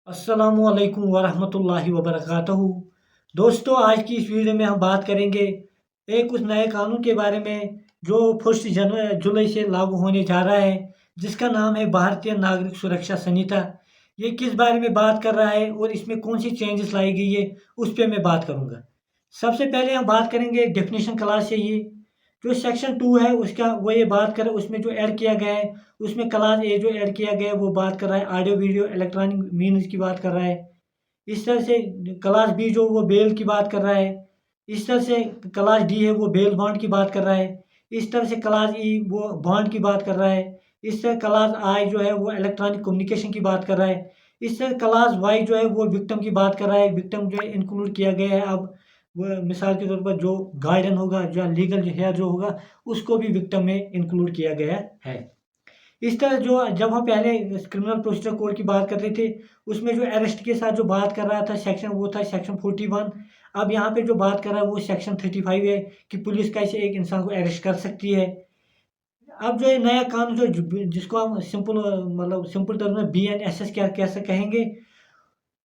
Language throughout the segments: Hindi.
अस्सलामुअलैकुम वरहमतुल्लाहि वबरकातुहू। दोस्तों, आज की इस वीडियो में हम बात करेंगे एक उस नए कानून के बारे में जो 1 जुलाई से लागू होने जा रहा है, जिसका नाम है भारतीय नागरिक सुरक्षा संहिता। ये किस बारे में बात कर रहा है और इसमें कौन सी चेंजेस लाई गई है, उस पे मैं बात करूँगा। सबसे पहले हम बात करेंगे डेफिनेशन क्लास से ही। जो सेक्शन 2 है उसका वो ये बात कर उसमें जो ऐड किया गया है, उसमें क्लास ए जो ऐड किया गया है वो बात कर रहा है ऑडियो वीडियो इलेक्ट्रॉनिक मीन्स की बात कर रहा है। इस तरह से क्लास बी जो वो बेल की बात कर रहा है। इस तरह से क्लास डी है वो बेल बॉन्ड की बात कर रहा है। इस तरह से क्लास ई वो बॉन्ड की बात कर रहा है। इस तरह क्लास आई जो है वो इलेक्ट्रॉनिक कम्युनिकेशन की बात कर रहा है। इस तरह क्लास वाई जो है वो विक्टिम की बात कर रहा है। विक्टिम जो है इंक्लूड किया गया है। अब वो मिसाल के तौर पर जो गार्डियन होगा, जो लीगल हेयर जो होगा, उसको भी विक्टिम में इंक्लूड किया गया है। इस तरह जो जब हम पहले क्रिमिनल प्रोसीजर कोड की बात कर रहे थे, उसमें जो अरेस्ट के साथ जो बात कर रहा था सेक्शन, वो था सेक्शन 41। अब यहाँ पे जो बात कर रहा है वो सेक्शन 35 है कि पुलिस कैसे एक इंसान को अरेस्ट कर सकती है। अब जो ये नया कानून जिसको हम सिंपल मतलब सिंपल टर्म में BNSS क्या कैसे कहेंगे,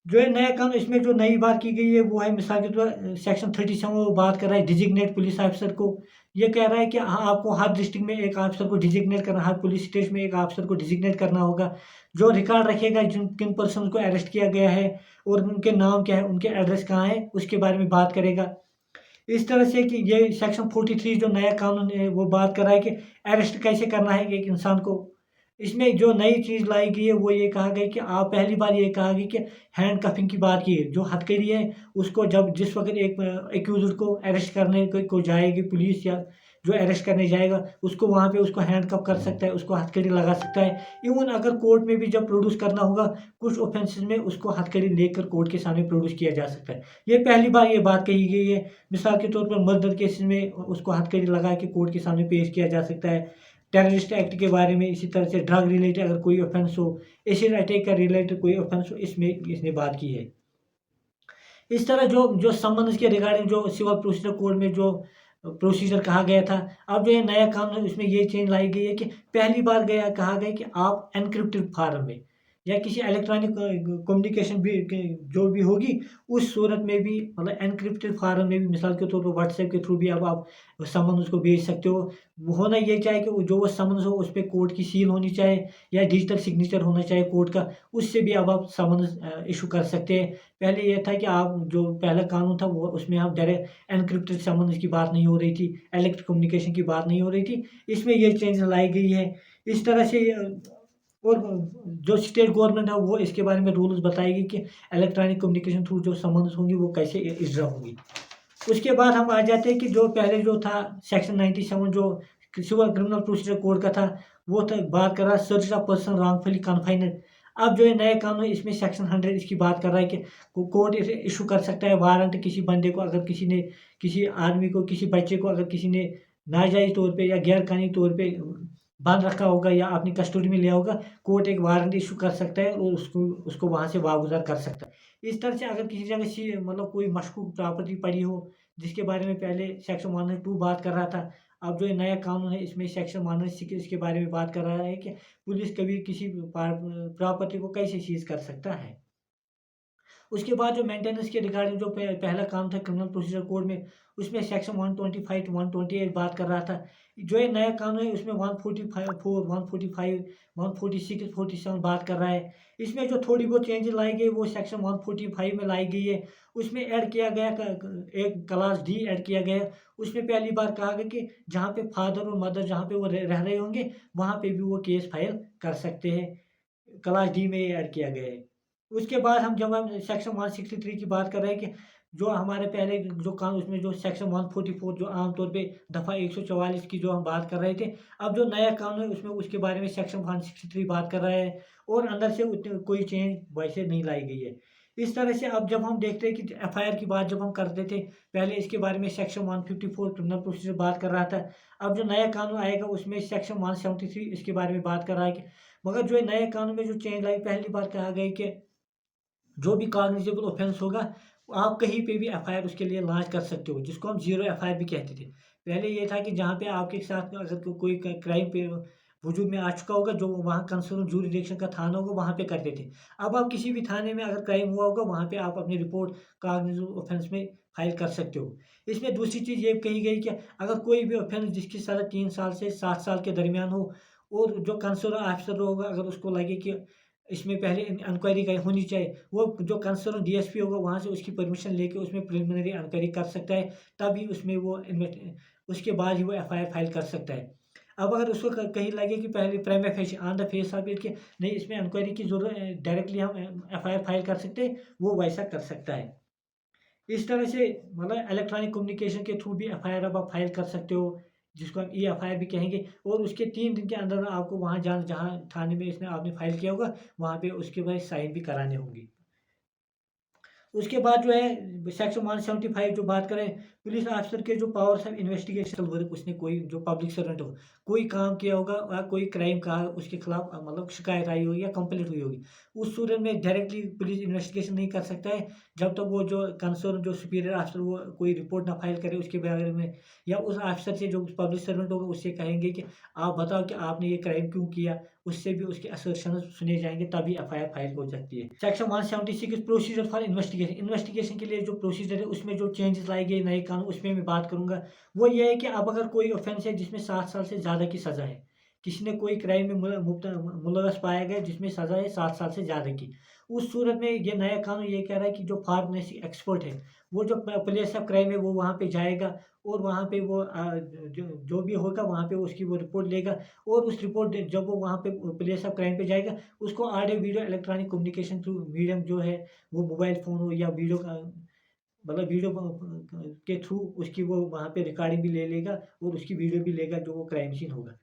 जो है नया कानून, इसमें जो नई बात की गई है वो है मिसाल के तौर सेक्शन 37 वो बात कर रहा है डिजिग्नेट पुलिस ऑफिसर को। ये कह रहा है कि हाँ, आपको हर डिस्ट्रिक्ट में एक ऑफिसर को डिजिग्नेट करना, हर पुलिस स्टेशन में एक ऑफिसर को डिजिग्नेट करना होगा, जो रिकॉर्ड रखेगा जिन किन पर्सन को अरेस्ट किया गया है और उनके नाम क्या है, उनके एड्रेस कहाँ है, उसके बारे में बात करेगा। इस तरह से कि ये सेक्शन 43 जो नया कानून है वो बात कर रहा है कि अरेस्ट कैसे करना है एक इंसान को। इसमें जो नई चीज़ लाई गई है वो ये कहा गया कि आप पहली बार ये कहा गया कि हैंड कफिंग की बात की है। जो हथकड़ी है उसको जब जिस वक़्त एक एक्यूज़्ड को अरेस्ट करने को जाएगी पुलिस, या जो अरेस्ट करने जाएगा उसको वहाँ पे उसको हैंडकफ कर सकता है, उसको हथकड़ी लगा सकता है। इवन अगर कोर्ट में भी जब प्रोड्यूस करना होगा कुछ ऑफेंसेस में उसको हथकड़ी लेकर कोर्ट के सामने प्रोड्यूस किया जा सकता है। ये पहली बार ये बात कही गई है। मिसाल के तौर पर मर्डर केसेस में उसको हथकड़ी लगा के कोर्ट के सामने पेश किया जा सकता है। टेररिस्ट एक्ट के बारे में, इसी तरह से ड्रग रिलेटेड अगर कोई ऑफेंस हो, एसिड अटैक का रिलेटेड कोई ऑफेंस हो, इसमें इसने बात की है। इस तरह जो जो समन्स के रिगार्डिंग जो सिविल प्रोसीजर कोड में जो प्रोसीजर कहा गया था, अब जो ये नया कानून है उसमें ये चेंज लाई गई है कि पहली बार कहा गया कि आप एन्क्रिप्टेड फॉर्म में या किसी इलेक्ट्रॉनिक कम्युनिकेशन भी जो भी होगी उस सूरत में भी, मतलब एन्क्रिप्टेड फॉर्म में भी, मिसाल के तौर पर व्हाट्सएप के थ्रू भी अब आप समन उसको भेज सकते हो। वो होना ये चाहिए कि जो वो समन्स हो उस पे कोर्ट की सील होनी चाहिए या डिजिटल सिग्नेचर होना चाहिए कोर्ट का, उससे भी अब आप समन्स इशू कर सकते हैं। पहले ये था कि आप जो पहला कानून था वो उसमें हम डायरेक्ट एन्क्रिप्टेड समन्स की बात नहीं हो रही थी, इलेक्ट्रिक कम्युनिकेशन की बात नहीं हो रही थी। इसमें ये चेंज लाई गई है। इस तरह से और जो स्टेट गवर्नमेंट है वो इसके बारे में रूल्स बताएगी कि इलेक्ट्रॉनिक कम्युनिकेशन थ्रू जो समन्स होंगी वो कैसे इज़्रा होंगी। उसके बाद हम आ जाते हैं कि जो पहले जो था सेक्शन 97 जो सिविल क्रिमिनल प्रोसीजर कोड का था, वो था बात कर रहा है सर्च ऑफ पर्सन रॉन्गफुली कन्फाइनेड। अब जो ये नए कानून है इसमें सेक्शन 100 इसकी बात कर रहा है कि कोर्ट इसे इशू कर सकता है वारंट किसी बंदे को, अगर किसी ने किसी आदमी को, किसी बच्चे को अगर किसी ने नाजायज़ तौर पे या गैर कानूनी तौर पे बांध रखा होगा या अपनी कस्टडी में लिया होगा, कोर्ट एक वारंट इशू कर सकता है और उसको उसको वहाँ से वागुज़ार कर सकता है। इस तरह से अगर किसी जगह मतलब कोई मशकूक प्रॉपर्टी पड़ी हो, जिसके बारे में पहले सेक्शन 102 बात कर रहा था, अब जो ये नया कानून है इसमें सेक्शन 106 इसके बारे में बात कर रहा है कि पुलिस कभी किसी प्रॉपर्टी को कैसे सीज़ कर सकता है। उसके बाद जो मेंटेनेंस के रिगार्डिंग जो पहला काम था क्रिमिनल प्रोसीजर कोड में, उसमें सेक्शन 125 टू 128 बात कर रहा था। जो ये नया कानून है उसमें 145 145 146 47 बात कर रहा है। इसमें जो थोड़ी बहुत चेंजेस लाई गई वो सेक्शन 145 में लाई गई है। उसमें ऐड किया गया एक क्लास डी ऐड किया गया। उसमें पहली बार कहा गया कि जहाँ पे फादर और मदर जहाँ पे वो रह रहे होंगे वहाँ पे भी वो केस फाइल कर सकते हैं। क्लास डी में ये ऐड किया गया है। उसके बाद हम सेक्शन 163 की बात कर रहे हैं कि जो हमारे पहले जो कानून उसमें जो सेक्शन 144 जो आमतौर पे दफ़ा 144 की जो हम बात कर रहे थे, अब जो नया कानून है उसमें उसके बारे में सेक्शन 163 बात कर रहा है और अंदर से उतनी कोई चेंज वैसे नहीं लाई गई है। इस तरह से अब जब हम देखते हैं कि एफआईआर की बात जब हम करते थे, पहले इसके बारे में सेक्शन 154 क्रिमिनल प्रोसीजर बात कर रहा था। अब जो नया कानून आएगा उसमें सेक्शन 173 इसके बारे में बात कर रहा है कि मगर जो ये नए कानून में जो चेंज लाई, पहली बार कहा गया है कि जो भी कॉग्निजेबल ऑफेंस होगा, आप कहीं पे भी एफआईआर उसके लिए लॉन्च कर सकते हो, जिसको हम ज़ीरो एफआईआर भी कहते थे। पहले ये था कि जहाँ पे आपके साथ अगर कोई क्राइम पे वजूद में आ चुका होगा, जो वहाँ कंसर्न ज्यूरिडिक्शन का थाना होगा वहाँ पे करते थे। अब आप किसी भी थाने में अगर क्राइम हुआ होगा वहाँ पे आप अपनी रिपोर्ट कॉग्निटिव ऑफेंस में फाइल कर सकते हो। इसमें दूसरी चीज़ ये कही गई कि अगर कोई भी ऑफेंस जिसकी सज़ा 3 साल से 7 साल के दरमियान हो और जो कंसर्न ऑफिसर होगा अगर उसको लगे कि इसमें पहले इंक्वायरी होनी चाहिए, वो जो कंसर्न डीएसपी होगा वहाँ से उसकी परमिशन लेके उसमें प्रिलिमिनरी इंक्वायरी कर सकता है, तभी उसमें वो उसके बाद ही वो एफआईआर फाइल कर सकता है। अब अगर उसको कहीं लगे कि पहले prima facial on the face of it कि नहीं इसमें इंक्वायरी की जरूरत, डायरेक्टली हम एफआईआर फाइल कर सकते हैं, वो वैसा कर सकता है। इस तरह से मतलब इलेक्ट्रॉनिक कम्युनिकेशन के थ्रू भी एफआईआर अब आप फाइल कर सकते हो, जिसको हम ई एफआईआर भी कहेंगे, और उसके 3 दिन के अंदर आपको वहाँ जहाँ जहाँ थाने में इसने आपने फाइल किया होगा वहाँ पे उसके बाद साइन भी कराने होंगे। उसके बाद जो है सेक्शन 175 जो बात करें, पुलिस ऑफिसर के जो पावर्स ऑफ इन्वेस्टिगेशन वर्क, उसने कोई जो पब्लिक सर्वेंट हो कोई काम किया होगा या कोई क्राइम कहा उसके खिलाफ मतलब शिकायत आई होगी या कंप्लेंट हुई होगी, उस सूरत में डायरेक्टली पुलिस इन्वेस्टिगेशन नहीं कर सकता है जब तक वो जो कंसर्न जो सुपीरियर ऑफिसर वो कोई रिपोर्ट ना फाइल करे उसके बारे में, या उस ऑफिसर से जो पब्लिक सर्वेंट होगा उससे कहेंगे कि आप बताओ कि आपने ये क्राइम क्यों किया, उससे भी उसके असर्शन सुने जाएंगे तभी एफआईआर फाइल हो सकती है। Section 176 procedure for investigation, investigation के लिए जो प्रोसीजर है उसमें जो चेंजेस लाए गए नए कानून उसमें मैं बात करूंगा। वो ये है कि अब अगर कोई ऑफेंस है जिसमें 7 साल से ज़्यादा की सज़ा है, किसी ने कोई क्राइम में मुलवस पाया गया जिसमें सज़ा है 7 साल से ज़्यादा की, उस सूरत में ये नया कानून ये कह रहा है कि जो फार्मेसी एक्सपर्ट है वो जो प्लेस ऑफ क्राइम है वो वहाँ पे जाएगा और वहाँ पे वो जो भी होगा वहाँ पे उसकी वो रिपोर्ट लेगा, और उस रिपोर्ट जब वो वहाँ पे प्लेस ऑफ क्राइम पे जाएगा उसको audio video electronic communication through medium जो है वो मोबाइल फ़ोन हो या वीडियो का मतलब वीडियो के थ्रू उसकी वो वहाँ पे रिकॉर्डिंग भी ले लेगा और उसकी वीडियो भी लेगा जो वो क्राइम सीन होगा।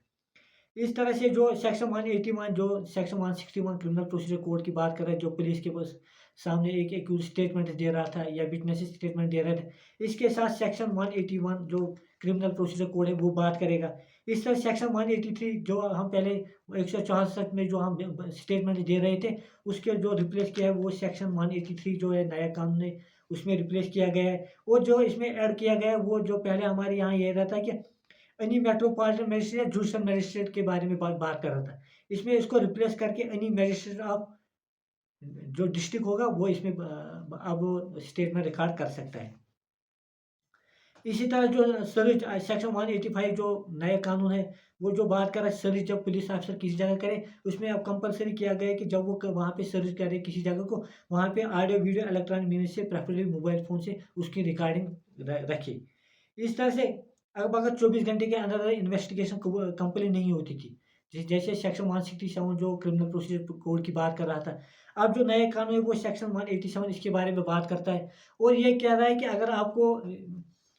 इस तरह से जो सेक्शन 181 जो सेक्शन 161 क्रिमिनल प्रोसीजर कोड की बात कर रहा है, जो पुलिस के पास सामने एक एक्यूज स्टेटमेंट दे रहा था या विटनेस स्टेटमेंट दे रहे थे, इसके साथ सेक्शन 181 जो क्रिमिनल प्रोसीजर कोड है वो बात करेगा। इस तरह सेक्शन 183 जो हम पहले 164 में जो हम स्टेटमेंट दे रहे थे उसके जो रिप्लेस किया है वो सेक्शन 183 जो है नया कानून है उसमें रिप्लेस किया गया है, और जो इसमें ऐड किया गया है वो जो पहले हमारे यहाँ ये रहता है कि एनी मेट्रोपॉलिटन मजिस्ट्रेट या जुडिशल मजिस्ट्रेट के बारे में बात कर रहा था। इसमें इसको रिप्लेस करके एनी मजिस्ट्रेट ऑफ जो डिस्ट्रिक्ट होगा वो इसमें अब वो स्टेट में रिकॉर्ड कर सकता है। इसी तरह जो सर्च सेक्शन 185 जो नया कानून है वो जो बात कर रहा है सर्च जब पुलिस ऑफिसर किसी जगह करे उसमें अब कंपलसरी किया गया है कि जब वो वहाँ पे सर्च करे किसी जगह को वहाँ पे ऑडियो वीडियो इलेक्ट्रॉनिक मीन्स से प्रेफरेबली मोबाइल फ़ोन से उसकी रिकॉर्डिंग रखे। इस तरह से अब अगर 24 घंटे के अंदर इन्वेस्टिगेशन कंप्लीट नहीं होती थी, जैसे सेक्शन 167 जो क्रिमिनल प्रोसीजर कोड की बात कर रहा था, अब जो नया कानून है वो सेक्शन 187 इसके बारे में बात करता है, और ये कह रहा है कि अगर आपको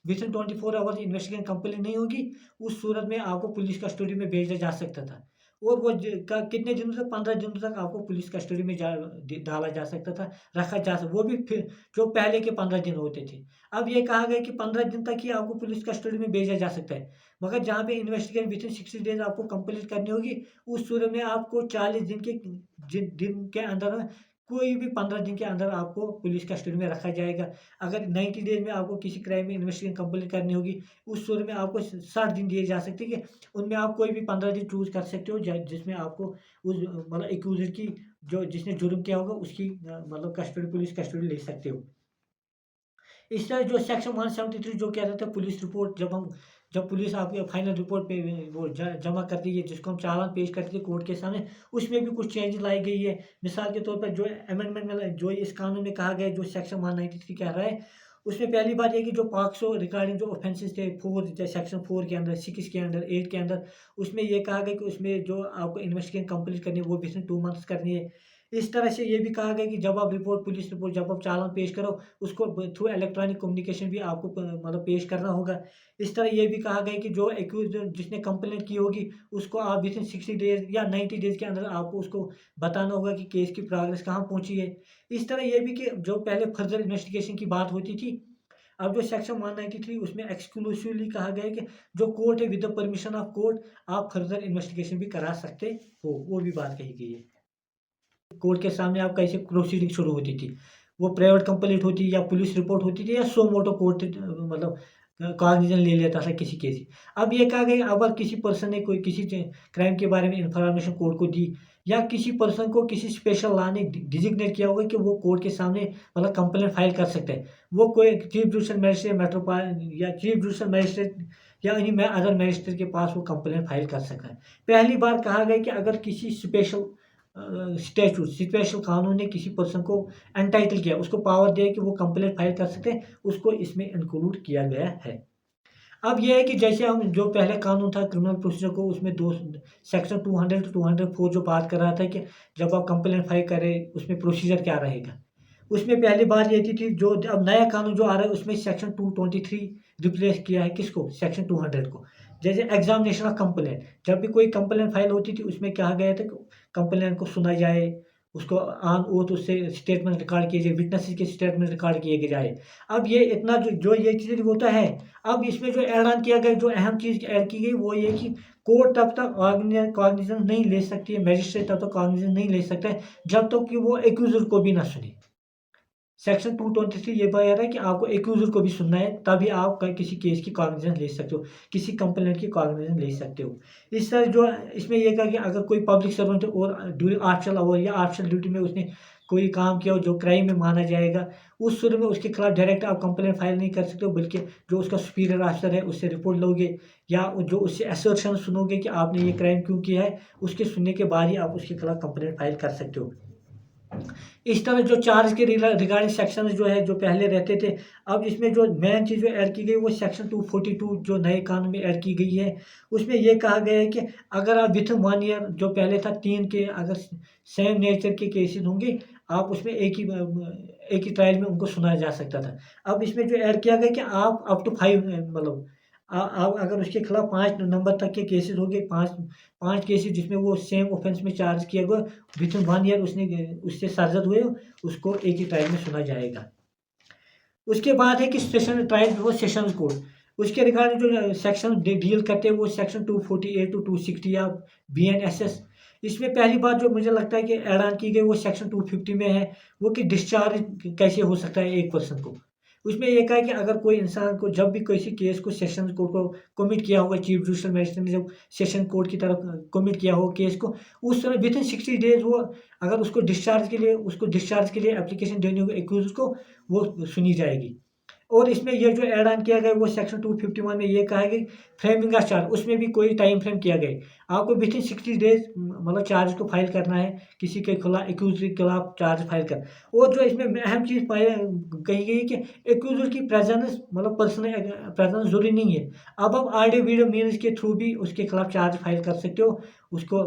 विथिन 24 आवर्स इन्वेस्टिगेशन कंप्लीट नहीं होगी उस सूरत में आपको पुलिस कस्टडी में भेजा जा सकता था, और वो कितने दिनों तक 15 दिनों तक आपको पुलिस कस्टडी में डाला जा सकता था, रखा जा सकता, वो भी फिर जो पहले के 15 दिन होते थे। अब ये कहा गया कि 15 दिन तक ही आपको पुलिस कस्टडी में भेजा जा सकता है, मगर जहाँ पे इन्वेस्टिगेशन विथिन 60 डेज आपको कंप्लीट करनी होगी उस सूरत में आपको 40 दिन के दिन के अंदर कोई भी 15 दिन के अंदर आपको पुलिस कस्टडी में रखा जाएगा। अगर 90 डेज में आपको किसी क्राइम में इन्वेस्टिगेशन कंप्लीट करनी होगी उस सूरत में आपको 60 दिन दिए जा सकते हैं कि उनमें आप कोई भी 15 दिन चूज़ कर सकते हो जिसमें आपको उस मतलब एक्यूज़र की जो जिसने जुर्म किया होगा उसकी मतलब कस्टडी पुलिस कस्टडी ले सकते हो। इस तरह जो सेक्शन 173 जो कह रहे थे पुलिस रिपोर्ट जब पुलिस आपकी फाइनल रिपोर्ट पे वो जमा करती है जिसको हम चालान पेश करते थे कोर्ट के सामने, उसमें भी कुछ चेंज लाई गई है। मिसाल के तौर पर जो अमेंडमेंट में जो इस कानून में कहा गया है जो सेक्शन 193 कह रहा है, उसमें पहली बात ये कि जो पॉक्सो रिगार्डिंग जो ऑफेंसेस थे 4 सेक्शन 4 के अंदर 6 के अंदर 8 के अंदर उसमें ये कहा गया कि उसमें जो आपको इन्वेस्टिगेशन कंप्लीट करनी है वो विथिन 2 मंथ्स करनी है। इस तरह से ये भी कहा गया कि जब आप पुलिस रिपोर्ट जब आप चालान पेश करो उसको थ्रू इलेक्ट्रॉनिक कम्युनिकेशन भी आपको मतलब पेश करना होगा। इस तरह ये भी कहा गया कि जो एक्यूज़ जिसने कंप्लेंट की होगी उसको आप विथिन 60 डेज़ या 90 डेज़ के अंदर आपको उसको बताना होगा कि केस की प्रोग्रेस कहाँ पहुँची है। इस तरह ये भी कि जो पहले फर्दर इन्वेस्टिगेशन की बात होती थी, अब जो सेक्शन 193 उसमें एक्सक्लूसिवली कहा गया है कि जो कोर्ट है with the permission of court आप फर्दर इन्वेस्टिगेशन भी करा सकते हो, वो भी बात कही गई है। कोर्ट के सामने आपका ऐसे प्रोसीडिंग शुरू होती थी, वो प्राइवेट कंप्लेंट होती या पुलिस रिपोर्ट होती थी या सो मोटो कोर्ट मतलब कॉग्निजन ले लेता था किसी केस की। अब ये कहा गया अगर किसी पर्सन ने कोई किसी क्राइम के बारे में इंफॉर्मेशन कोर्ट को दी, या किसी पर्सन को किसी स्पेशल लॉ ने डिजिग्नेट किया होगा कि वो कोर्ट के सामने मतलब कंप्लेंट फाइल कर सकते हैं, वो कोई चीफ जुडिशल मजिस्ट्रेट मेट्रोपॉलिटन या चीफ जुडिशल मजिस्ट्रेट या इन्हीं में अदर मजिस्ट्रेट के पास वो कंप्लेंट फाइल कर सकता है। पहली बार कहा गया कि अगर किसी स्पेशल स्पेशल कानून ने किसी पर्सन को एंटाइटल किया, उसको पावर दिया कि वो कंप्लेंट फाइल कर सकते हैं, उसको इसमें इंक्लूड किया गया है। अब यह है कि जैसे हम जो पहले कानून था क्रिमिनल प्रोसीजर को, उसमें दो सेक्शन 200 to 204 जो बात कर रहा था कि जब आप कंप्लेंट फाइल करें उसमें प्रोसीजर क्या रहेगा, उसमें पहली बात ये थी जो अब नया कानून जो आ रहा है उसमें सेक्शन 223 रिप्लेस किया है किसको, सेक्शन 200 को। जैसे एग्जामिनेशन ऑफ कंप्लेंट, जब भी कोई कंप्लेंट फाइल होती थी उसमें कहा गया था कि कंप्लेंट को सुना जाए, उसको ऑन ओथ उससे स्टेटमेंट रिकॉर्ड किए जाए, विटनेसेस के स्टेटमेंट रिकॉर्ड किए जाए। अब ये इतना जो ये चीज़ होता है, अब इसमें जो ऐड ऑन किया गया, जो अहम चीज़ ऐड की गई वो ये कि कोर्ट तब तक कॉग्निजेंस नहीं ले सकती है, मजिस्ट्रेट तब तक कॉग्निजेंस नहीं ले सकता है जब तक कि वो एक्यूजर को भी ना सुने। सेक्शन 223 ये बता रहा है कि आपको एक्यूजर को भी सुनना है, तभी आप किसी केस की कॉग्निजेंस ले सकते हो, किसी कंप्लेंट की कॉग्निजेंस ले सकते हो। इस तरह जो इसमें यह कहा कि अगर कोई पब्लिक सर्वेंट और ऑफिशियल आवर या ऑफिशियल ड्यूटी में उसने कोई काम किया हो जो क्राइम में माना जाएगा, उस सूरत में उसके खिलाफ डायरेक्ट आप कंप्लेंट फाइल नहीं कर सकते हो, बल्कि जो उसका सुपीरियर ऑफिसर है उससे रिपोर्ट लोगे या जो उससे असर्शन सुनोगे कि आपने ये क्राइम क्यों किया है, उसके सुनने के बाद ही आप उसके खिलाफ कंप्लेंट फाइल कर सकते हो। इस तरह जो चार्ज के रिगार्डिंग सेक्शन जो है जो पहले रहते थे, अब इसमें जो मेन चीज़ जो ऐड की गई वो सेक्शन 242 जो नए कानून में ऐड की गई है। उसमें ये कहा गया है कि अगर आप विथ 1 ईयर, जो पहले था 3 के अगर सेम नेचर के केसेस होंगे, आप उसमें एक ही ट्रायल में उनको सुनाया जा सकता था। अब इसमें जो ऐड किया गया कि आप अप टू 5 मतलब आप अगर उसके खिलाफ 5 नंबर तक के केसेस हो गए, 5 केसेस जिसमें वो सेम ऑफेंस में चार्ज किया गया, विद इन 1 ईयर उससे सरजद हुए, उसको एक ही ट्रायल में सुना जाएगा। उसके बाद है कि स्पेशल ट्रायल वो सेशन कोर्ट, उसके रिगार्डिंग जो सेक्शन डील करते हैं वो सेक्शन 248 to 260 या BNSS। इसमें पहली बात जो मुझे लगता है कि ऐड ऑन की गई वो सेक्शन 250 में है, वो कि डिस्चार्ज कैसे हो सकता है एक पर्सन को। उसमें ये कहा है कि अगर कोई इंसान को जब भी किसी केस को सेशन कोर्ट को कमिट किया होगा, चीफ जुडिशल मजिस्ट्रेट ने जब सेशन कोर्ट की तरफ कमिट किया हो केस को, उस समय विद इन 60 डेज वो अगर उसको डिस्चार्ज के लिए एप्लीकेशन देनी होगी एक्यूज को, वो सुनी जाएगी। और इसमें ये जो ऐड ऑन किया गया वो सेक्शन 251 में ये कहा गया फ्रेमिंग का चार्ज, उसमें भी कोई टाइम फ्रेम किया गया, आपको विद इन 60 डेज मतलब चार्ज को फाइल करना है, किसी के खिलाफ एक्यूज के खिलाफ चार्ज फाइल कर। और जो इसमें अहम चीज़ कही गई कि एक्यूजर की प्रेजेंस मतलब पर्सनल प्रेजेंस जरूरी नहीं है। अब आप ऑडियो वीडियो मीन्स के थ्रू भी उसके खिलाफ चार्ज फाइल कर सकते हो, उसको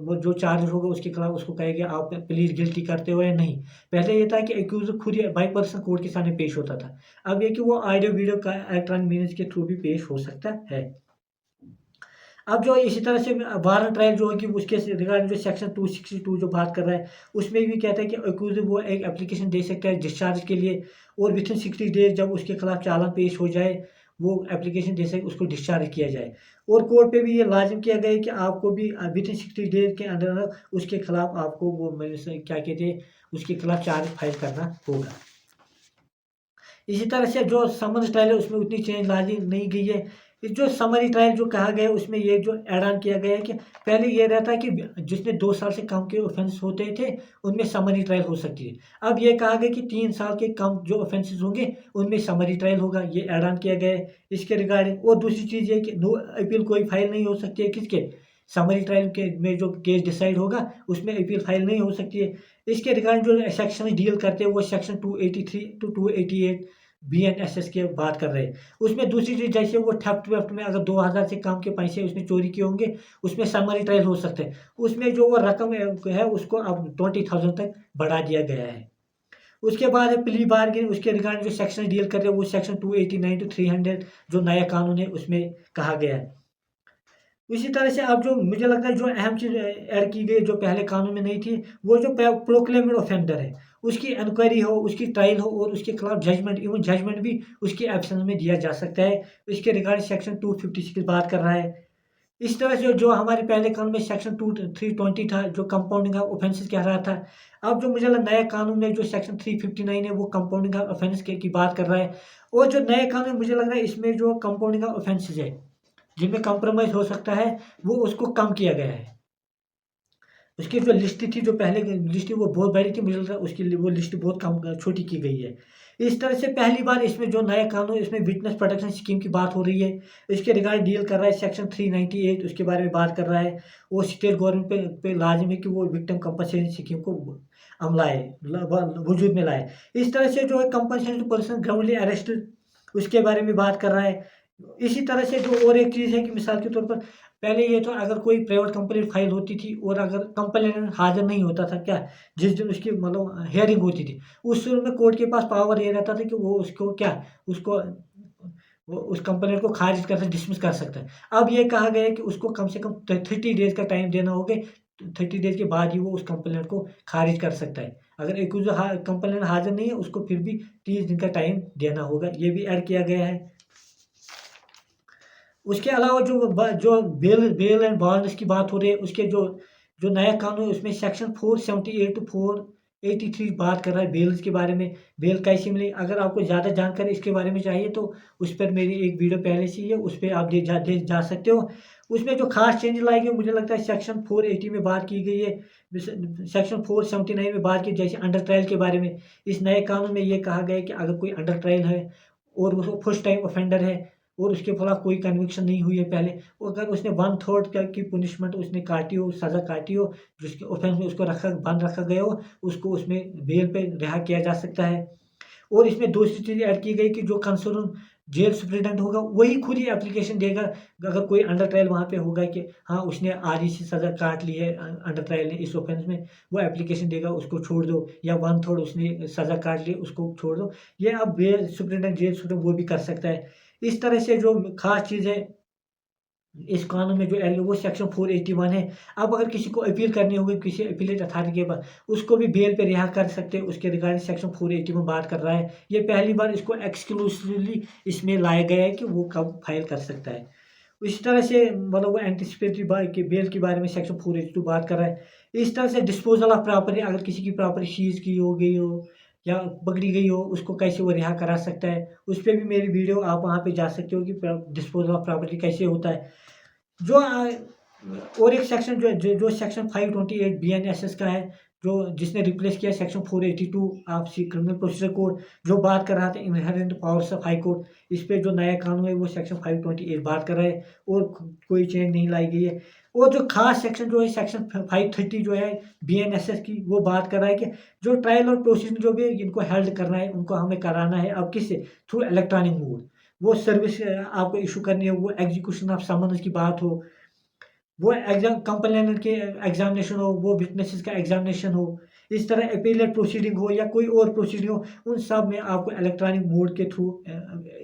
वो जो चार्ज होगा उसके खिलाफ उसको कहेंगे आप प्लीज गिल्टी करते हो या नहीं। पहले ये था कि एक्यूजर खुद ही बाई पर्सन कोर्ट के सामने पेश होता था, अब ये कि वो ऑडियो वीडियो का इलेक्ट्रॉनिक मीन्स के थ्रू भी पेश हो सकता है। अब जो इसी तरह से वारंट ट्रायल जो है कि उसके रिगार्डिंग जो सेक्शन 262 जो बात कर रहा है, उसमें भी कहता है कि एक्यूज वो एक एप्लीकेशन दे सकता है डिस्चार्ज के लिए, और विद इन 60 डेज जब उसके खिलाफ चालान पेश हो जाए वो एप्लीकेशन दे सके, उसको डिस्चार्ज किया जाए। और कोर्ट पे भी ये लाजिम किया गया है कि आपको भी विद इन 60 डेज के अंदर उसके खिलाफ आपको वो क्या कहते हैं उसके खिलाफ चार्ज फाइल करना होगा। इसी तरह से जो समन्स ट्रायल है उसमें उतनी चेंज लाजी नहीं गई है। जो समरी ट्रायल जो कहा गया है उसमें ये जो ऐड ऑन किया गया है कि पहले ये रहता है कि जिसने 2 साल से कम के ऑफेंस होते थे उनमें समरी ट्रायल हो सकती है। अब ये कहा गया कि 3 साल के कम जो ऑफेंसेस होंगे उनमें समरी ट्रायल होगा, ये ऐड ऑन किया गया है इसके रिगार्डिंग। और दूसरी चीज़ ये कि नो अपील कोई फाइल नहीं हो सकती है किसके, समरी ट्रायल के में जो केस डिसाइड होगा उसमें अपील फाइल नहीं हो सकती है। इसके रिगार्डिंग जो सेक्शन डील करते हैं वो सेक्शन 283 to 288 BNSS की बात कर रहे हैं। उसमें दूसरी चीज़ जैसे वो थेफ्ट वेफ्ट में अगर 2000 से कम के पैसे उसने चोरी किए होंगे उसमें समरी ट्रायल हो सकते हैं, उसमें जो वो रकम है उसको अब 20,000 तक बढ़ा दिया गया है। उसके बाद है प्ली बार्गेन, उसके रिगार्डिंग जो सेक्शन डील कर रहे हैं वो सेक्शन 289 to 300 जो नया कानून है उसमें कहा गया है। इसी तरह से अब जो मुझे लगता है जो अहम चीज़ ऐड की गई जो पहले कानून में नहीं थी, वो जो प्रोक्लेम्ड ऑफेंडर है उसकी इंक्वायरी हो, उसकी ट्रायल हो और उसके खिलाफ जजमेंट, इवन जजमेंट भी उसके एब्सेंस में दिया जा सकता है। इसके रिगार्डिंग सेक्शन 256 की बात कर रहा है। इस तरह से जो हमारे पहले कानून में सेक्शन 320 था जो कंपाउंडिंग ऑफ ऑफेंसेस कह रहा था, अब जो मुझे लगा नया कानून में जो सेक्शन 359 है वो कंपाउंडिंग ऑफ ऑफेंस की बात कर रहा है। और जो नए कानून में मुझे लग रहा है इसमें जो कंपाउंडिंग ऑफ ऑफेंसेस है जिनमें कंप्रोमाइज़ हो सकता है वो उसको कम किया गया है। उसकी जो लिस्ट थी जो पहले की लिस्ट थी वो बहुत बड़ी थी, मुझे लगता है उसकी वो लिस्ट बहुत कम छोटी की गई है। इस तरह से पहली बार इसमें जो नया कानून इसमें विटनेस प्रोटेक्शन स्कीम की बात हो रही है। इसके रिगार्ड डील कर रहा है सेक्शन 398 उसके बारे में बात कर रहा है। वो स्टेट गवर्नमेंट पे लाजिम है कि वो विक्टिम कंपनसेशन स्कीम को अमलाए वजूद में लाए। इस तरह से जो है कंपनसेशन टू पर्सन ग्राउंडली अरेस्टेड उसके बारे में बात कर रहा है। इसी तरह से जो और एक चीज़ है कि मिसाल के तौर पर पहले ये तो अगर कोई प्राइवेट कंप्लेंट फाइल होती थी और अगर कंप्लेनेंट हाज़िर नहीं होता था क्या, जिस दिन उसकी मतलब हियरिंग होती थी, उस समय में कोर्ट के पास पावर ये रहता था कि वो उसको क्या, उसको वो उस कंप्लेंट को खारिज कर सकता, डिसमिस कर सकता है। अब ये कहा गया है कि उसको कम से कम 30 डेज़ का टाइम देना होगा, 30 डेज़ के बाद ही वो उस कंप्लेंट को खारिज कर सकता है। अगर एक जो कंप्लेंट हाज़िर नहीं है, उसको फिर भी 30 दिन का टाइम देना होगा, ये भी ऐड किया गया है। उसके अलावा जो बेल बेल एंड बॉन्ड्स की बात हो रही है, उसके जो जो नया कानून है उसमें सेक्शन 478 टू 483 बात कर रहा है बेल्स के बारे में। बेल कैसे मिले, अगर आपको ज़्यादा जानकारी इसके बारे में चाहिए तो उस पर मेरी एक वीडियो पहले से ही है, उस पे आप दे जा सकते हो। उसमें जो खास चेंज लाए गए मुझे लगता है सेक्शन 480 में बात की गई है, सेक्शन 479 में बात की, जैसे अंडर ट्रायल के बारे में। इस नए कानून में ये कहा गया है कि अगर कोई अंडर ट्रायल है और वो फर्स्ट टाइम ऑफेंडर है और उसके खिलाफ कोई कन्विक्शन नहीं हुई है पहले, अगर उसने 1/3 की पनिशमेंट उसने काटी हो, सज़ा काटी हो, जिसके ऑफेंस में उसको बंद रखा गया हो, उसको उसमें बेल पे रिहा किया जा सकता है। और इसमें दूसरी चीज़ ऐड की गई कि जो कंसर्न जेल सुप्रीडेंट होगा वही खुद ही एप्लीकेशन देगा, अगर कोई अंडर ट्रायल वहाँ पे होगा कि हाँ उसने आधी सी सज़ा काट ली है अंडर ट्रायल ने इस ऑफेंस में, वो एप्लीकेशन देगा उसको छोड़ दो, या 1/3 उसने सज़ा काट ली उसको छोड़ दो। ये अब बेल सुप्रीडेंट जेल सुप्रीडेंट वो भी कर सकता है। इस तरह से जो खास चीज़ है इस कानून में जो एरिया वो सेक्शन 481 है। अब अगर किसी को अपील करनी होगी किसी अपीलेट अथॉरिटी के पास, उसको भी बेल पे रिहा कर सकते हैं, उसके रिगार्डिंग सेक्शन 481 बात कर रहा है। ये पहली बार इसको एक्सक्लूसिवली इसमें लाया गया है कि वो कब फाइल कर सकता है। इस तरह से मतलब वो एंटिसिपेटरी के बेल के बारे में सेक्शन 482 बात कर रहा है। इस तरह से डिस्पोजल ऑफ प्रॉपर्टी, अगर किसी की प्रॉपर्टी सीज की हो गई हो या पकड़ी गई हो, उसको कैसे वो रिहा करा सकता है, उस पे भी मेरी वीडियो आप वहाँ पे जा सकते हो कि डिस्पोजल ऑफ प्रॉपर्टी कैसे होता है। जो और एक सेक्शन जो सेक्शन 528 बीएनएसएस का है, जो जिसने रिप्लेस किया section 482 of C criminal procedure code, जो बात कर रहा था inherent powers of High Court, इस पे जो नया कानून है वो सेक्शन 528 बात कर रहा है और कोई चेंज नहीं लाई गई है। और जो खास सेक्शन जो है सेक्शन 530 जो है बीएनएसएस की, वो बात कर रहा है कि जो ट्रायल और प्रोसीजर जो भी इनको हेल्ड करना है उनको हमें कराना है, अब किससे, थ्रू इलेक्ट्रॉनिक मोड। वो सर्विस आपको इशू करनी है, वो एग्जीक्यूशन ऑफ समन्स की बात हो, वो एग्ज़ाम कंप्लेनेंट के एग्ज़ामिनेशन हो, वो विटनेसेस का एग्ज़ामिनेशन हो, इस तरह अपीलेट प्रोसीडिंग हो या कोई और प्रोसीडिंग हो, उन सब में आपको इलेक्ट्रॉनिक मोड के थ्रू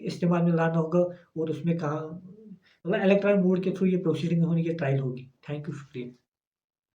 इस्तेमाल में लाना होगा। और उसमें कहाँ मतलब इलेक्ट्रॉनिक मोड के थ्रू ये प्रोसीडिंग होनी, ये ट्रायल होगी। थैंक यू, शुक्रिया।